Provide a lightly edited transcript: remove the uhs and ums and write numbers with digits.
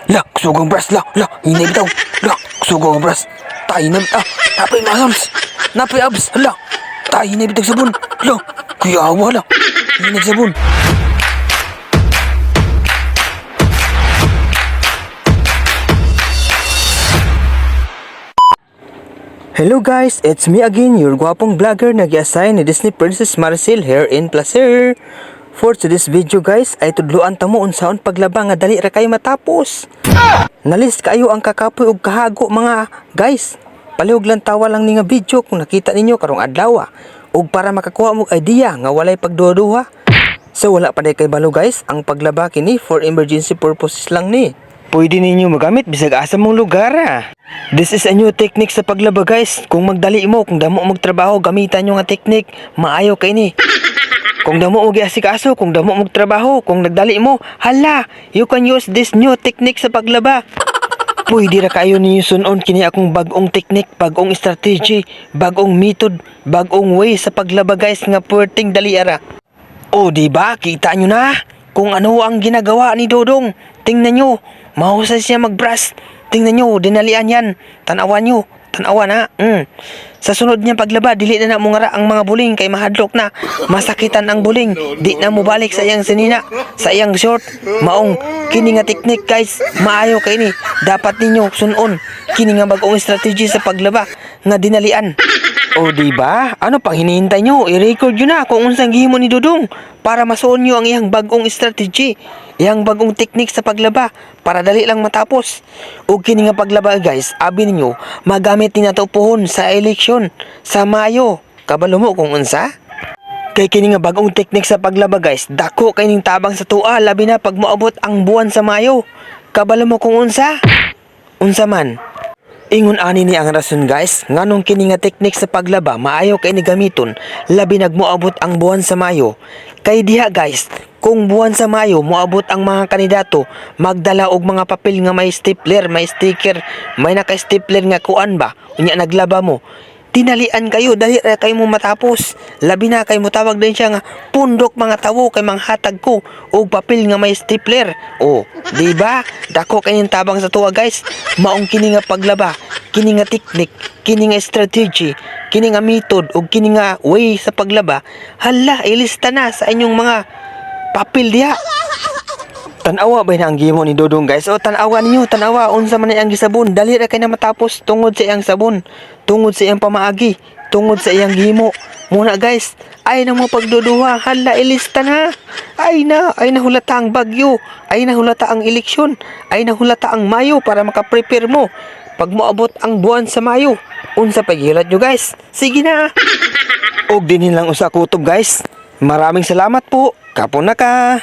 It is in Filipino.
La, kusugong bras, la, hinay bitaw. La, kusugong bras. Tayo na, napay muscles. Napay abs, la. Tayo na bitaw sabon. La, kuyawa la. Hinay sabon. Hello guys, it's me again, your gwapong vlogger nag-i-assign ni Disney Princess Maricel here in Placer. For today's video guys, ay tudluan tamo unsaon paglaba nga dali ra kayo matapos. Nalis kayo ang kakapoy ug kahago mga guys. Palihog lang tawa lang ni nga video kung nakita ninyo karong adlaw ug para makakuha mo idea nga walay pagduduha. So wala pa day kay balo guys, ang paglaba kini for emergency purposes lang ni. Pwede ninyo magamit bisag asa mong lugar This is a new technique sa paglaba guys. Kung magdali mo, kung damo magtrabaho, gamitan nyo nga technique. Maayo kay ni. Kung damo mo giasikaso, kung damo magtrabaho, kung nagdali mo, hala, you can use this new technique sa paglaba. Pwede ra kayo ninyo sunon kini akong bagong technique, bagong strategy, bagong method, bagong way sa paglaba guys nga pwerteng dali ara. O diba, kita nyo na kung ano ang ginagawa ni Dodong. Tingnan nyo, mahusay siya mag-brush. Tingnan nyo, dinalian yan. Tanawan nyo, tanawan ha. Sa sunod niya paglaba, dili na mungara ang mga buling kay mahadlok na. Masakitan ang buling. Di na mo balik sa iyang sinina, sa iyang short. Maong, kini nga teknik guys. Maayo kay ni. Dapat ninyo sunon. Kini nga bagong strategy sa paglaba nga dinalian. O diba? Ano pang hinihintay nyo? I-record nyo na kung unsang gihimo ni Dudong para masuon nyo ang iyang bagong strategy, iyang bagong teknik sa paglaba para dali lang matapos. O kini nga paglaba guys, abi ninyo magamit ni nato pohon sa eleksyon sa Mayo. Kabalo mo kung unsa? Kay kini nga bagong teknik sa paglaba guys, dako kay ning tabang sa tua labi na pag moabot ang buwan sa Mayo. Kabalo mo kung unsa? Unsa man? Ingon ani ni ang rason guys, nganong kini nga teknik sa paglaba maayo kay ni gamiton labi nagmoabot ang buwan sa Mayo. Kay diha guys, kung buwan sa Mayo moabot ang mga kandidato, magdala og mga papel nga may stapler, may sticker, may naka-stapler nga kuan ba, unya naglaba mo. Tinalian kayo dali ra kay mo matapos. Labi na kay mo tawag din siya nga pundok mga tawo kay manghatag ko og papel nga may stapler. O, di ba? Dako kay ning tabang sa tuwa guys. Maong kini nga paglaba, kini nga teknik, kini nga strategy, kini nga method ug kini nga way sa paglaba. Hala, ilista na sa inyong mga papel diha. Tanawa ba na ang gimo ni Dodong guys? O tanawa ninyo, tanawa unsa man ang gisabon, dali ra kay na matapos tungod sa iyang sabon, tungod sa iyang pamaagi, tungod sa iyang gimo. Muna guys, ay na mo pagduduha, hala ilista na. Ay na hulata ang bagyo, ay na hulata ang eleksyon, ay na hulata ang Mayo para maka-prepare mo. Pag moabot ang buwan sa Mayo, unsa pagilat nyo guys? Sige na. Og dinhin lang usa kutob guys. Maraming salamat po. Kapon na ka.